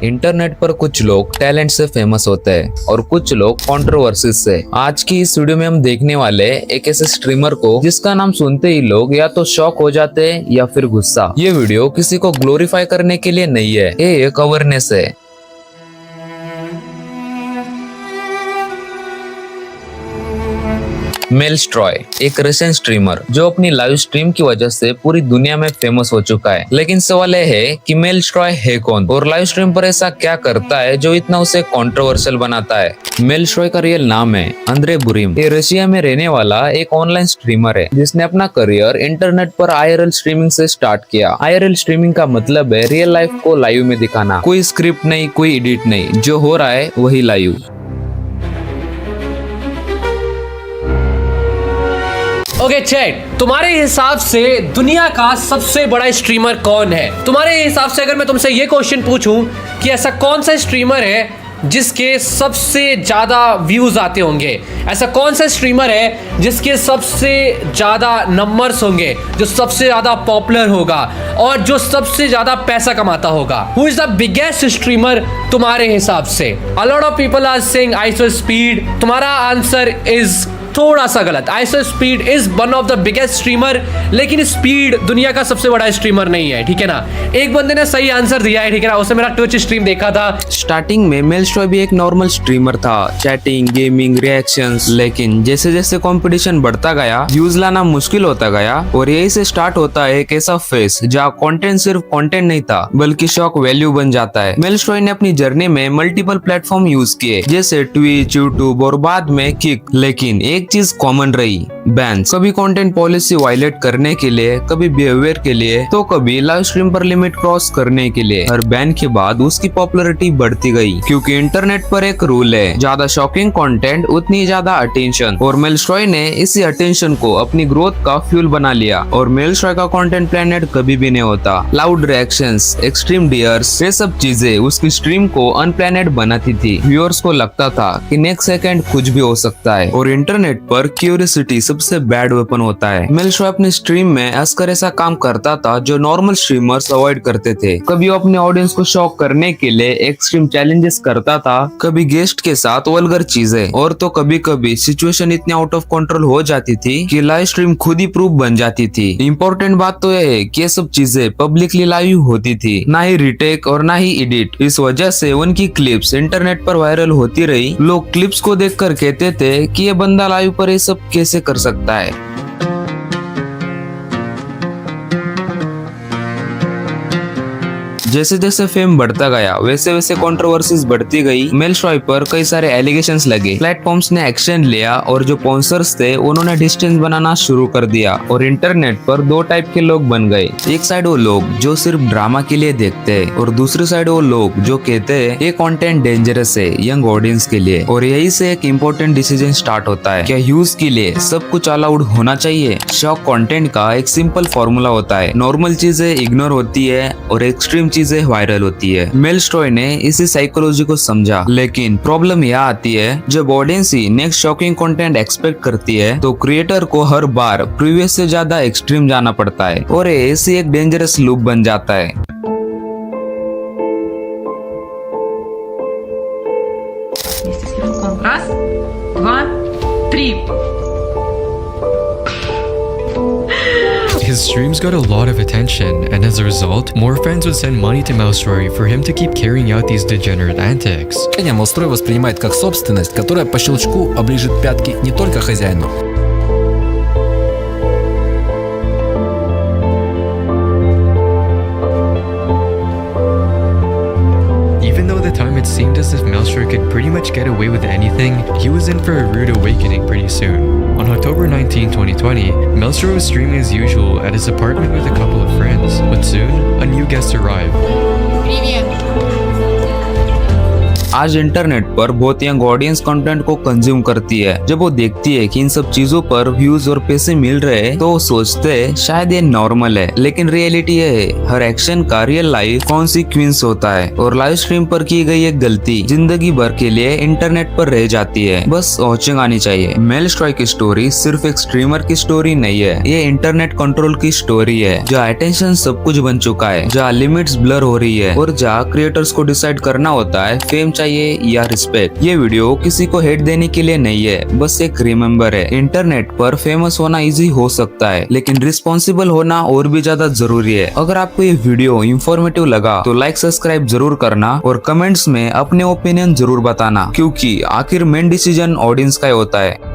Internet पर कुछ लोग टैलेंट से फेमस होते हैं और कुछ लोग कंट्रोवर्सीज से। आज की इस वीडियो में हम देखने वाले एक ऐसे स्ट्रीमर को जिसका नाम सुनते ही लोग या तो शॉक हो जाते हैं या फिर गुस्सा। ये वीडियो किसी को ग्लोरीफाई करने के लिए नहीं है, ये एक अवेयरनेस है। मेलस्ट्रॉय एक रशियन स्ट्रीमर जो अपनी लाइव स्ट्रीम की वजह से पूरी दुनिया में फेमस हो चुका है। लेकिन सवाल यह है कि मेलस्ट्रॉय है कौन और लाइव स्ट्रीम पर ऐसा क्या करता है जो इतना उसे कंट्रोवर्शियल बनाता है। मेलस्ट्रॉय का रियल नाम है अंद्रे बुरिम। ये रशिया में रहने वाला एक ऑनलाइन स्ट्रीमर है जिसने अपना करियर इंटरनेट पर IRL स्ट्रीमिंग से स्टार्ट किया। IRL स्ट्रीमिंग का मतलब है रियल लाइफ को लाइव में दिखाना, कोई स्क्रिप्ट नहीं, कोई एडिट नहीं, जो हो रहा है वही लाइव। ओके चैट, तुम्हारे हिसाब से दुनिया का सबसे बड़ा स्ट्रीमर कौन है? तुम्हारे हिसाब से अगर मैं तुमसे ये क्वेश्चन पूछूं कि ऐसा कौन सा स्ट्रीमर है जिसके सबसे ज्यादा व्यूज आते होंगे, ऐसा कौन सा स्ट्रीमर है जिसके सबसे ज्यादा नंबर्स होंगे, जो सबसे ज्यादा पॉपुलर होगा और जो सबसे ज्यादा पैसा कमाता होगा? Who is the biggest streamer तुम्हारे हिसाब से? A lot of people are saying IShowSpeed. तुम्हारा आंसर इज थोड़ा सा गलत। IShowSpeed is one of the biggest streamer, लेकिन स्पीड दुनिया का सबसे बड़ा स्ट्रीमर नहीं है, ठीक है ना। एक बंदे ने सही आंसर दिया है, ठीक है ना, उसने मेरा ट्विच स्ट्रीम देखा था। स्टार्टिंग में मेलस्ट्रॉय भी एक नॉर्मल स्ट्रीमर था, चैटिंग, गेमिंग, रिएक्शंस। लेकिन जैसे जैसे कंपटीशन बढ़ता गया, व्यूज लाना मुश्किल होता गया और यही से स्टार्ट होता है एक ऐसा फेस जहाँ कंटेंट सिर्फ कंटेंट नहीं था बल्कि शॉक वैल्यू बन जाता है। मेलस्ट्रॉय ने अपनी जर्नी में मल्टीपल प्लेटफॉर्म यूज किए जैसे ट्विच, यूट्यूब और बाद में किक। लेकिन एक चीज कॉमन रही, बैन्स। कभी कंटेंट पॉलिसी वायलेट करने के लिए, कभी बिहेवियर के लिए, तो कभी लाइव स्ट्रीम पर लिमिट क्रॉस करने के लिए। हर बैन के बाद उसकी पॉपुलैरिटी बढ़ती गई क्योंकि इंटरनेट पर एक रूल है, ज्यादा शॉकिंग कंटेंट उतनी ज्यादा अटेंशन। और मेलस्ट्रॉय ने इसी अटेंशन को अपनी ग्रोथ का फ्यूल बना लिया। और मेलस्ट्रॉय का कंटेंट प्लानट कभी भी नहीं होता। लाउड रिएक्शंस, एक्सट्रीम डियर्स, ये सब चीजें उसकी स्ट्रीम को अनप्लानट बनाती थी। व्यूअर्स को लगता था कि नेक्स्ट सेकंड कुछ भी हो सकता है और इंटरनेट पर क्यूरियोसिटी सबसे बैड वेपन होता है। मेलस्ट्रॉय अपने स्ट्रीम में असकर ऐसा काम करता था जो नॉर्मल स्ट्रीमर्स अवॉइड करते थे। कभी वो अपने ऑडियंस को शॉक करने के लिए एक्सट्रीम चैलेंजेस करता था, कभी गेस्ट के साथ वल्गर चीजें, और तो कभी कभी सिचुएशन इतनी आउट ऑफ कंट्रोल हो जाती थी कि लाइव स्ट्रीम खुद ही प्रूफ बन जाती थी। इंपॉर्टेंट बात तो यह है कि ये सब चीजें पब्लिकली लाइव होती थी, ना ही रीटेक और ना ही एडिट। इस वजह से उनकी क्लिप्स इंटरनेट पर वायरल होती रही। लोग क्लिप्स को देखकर कहते थे कि ये बंदा लाइव पर ये सब कैसे कर सकता है। जैसे जैसे फेम बढ़ता गया वैसे वैसे कंट्रोवर्सीज बढ़ती गई। मेलस्ट्रॉय पर कई सारे एलिगेशंस लगे। प्लेटफॉर्म्स ने एक्शन लिया और जो स्पॉन्सर्स थे उन्होंने डिस्टेंस बनाना शुरू कर दिया। और इंटरनेट पर दो टाइप के लोग बन गए। एक साइड वो लोग जो सिर्फ ड्रामा के लिए देखते हैं और दूसरी साइड वो लोग जो कहते हैं ये कंटेंट डेंजरस है यंग ऑडियंस के लिए। और यही से एक इम्पोर्टेंट डिसीजन स्टार्ट होता है, क्या यूज के लिए सब कुछ अलाउड होना चाहिए? शॉक कंटेंट का एक सिंपल फॉर्मूला होता है, नॉर्मल चीजें इग्नोर होती है और एक्सट्रीम चीजें वायरल होती है। मेलस्ट्रॉय ने इसी साइकोलॉजी को समझा। लेकिन प्रॉब्लम यह आती है, जब ऑडियंस ही नेक्स्ट शॉकिंग कंटेंट एक्सपेक्ट करती है तो क्रिएटर को हर बार प्रीवियस से ज्यादा एक्सट्रीम जाना पड़ता है और ऐसी एक डेंजरस लूप बन जाता है। Раз, два, три. His streams got a lot of attention, and as a result, more fans would send money to Meelstroy for him to keep carrying out these degenerate antics. Meelstroy воспринимает как собственность, которая по щелчку оближет пятки не только хозяину. Even though at the time it seemed as if Meelstroy could pretty much get away with anything, he was in for a rude awakening pretty soon. On October 19, 2020, Meelstroy was streaming as usual at his apartment with a couple of friends, but soon, a new guest arrived. आज internet पर बहुत young audience content को consume करती है। जब वो देखती है कि इन सब चीजों पर व्यूज और पैसे मिल रहे हैं तो वो सोचते हैं शायद ये नॉर्मल है, लेकिन रियलिटी ये है हर एक्शन का रियल लाइफ कॉन्सिक्वेंस होता है और लाइव स्ट्रीम पर की गई एक गलती जिंदगी भर के लिए इंटरनेट पर रह जाती है। बस वॉचिंग आनी चाहिए। मेल स्ट्राइक की स्टोरी सिर्फ एक स्ट्रीमर की स्टोरी नहीं है, ये इंटरनेट कंट्रोल की स्टोरी है जहाँ अटेंशन सब कुछ बन चुका है, जहाँ लिमिट्स ब्लर हो रही है और जहाँ क्रिएटर्स को डिसाइड करना होता है फेम चाहिए या रिस्पेक्ट। ये वीडियो किसी को हेट देने के लिए नहीं है, बस एक रिमेम्बर है इंटरनेट पर फेमस होना इजी हो सकता है लेकिन रिस्पॉन्सिबल होना और भी ज्यादा जरूरी है। अगर आपको ये वीडियो इंफॉर्मेटिव लगा तो लाइक सब्सक्राइब जरूर करना और कमेंट्स में अपने ओपिनियन जरूर बताना, क्योंकि आखिर मेन डिसीजन ऑडियंस का ही होता है।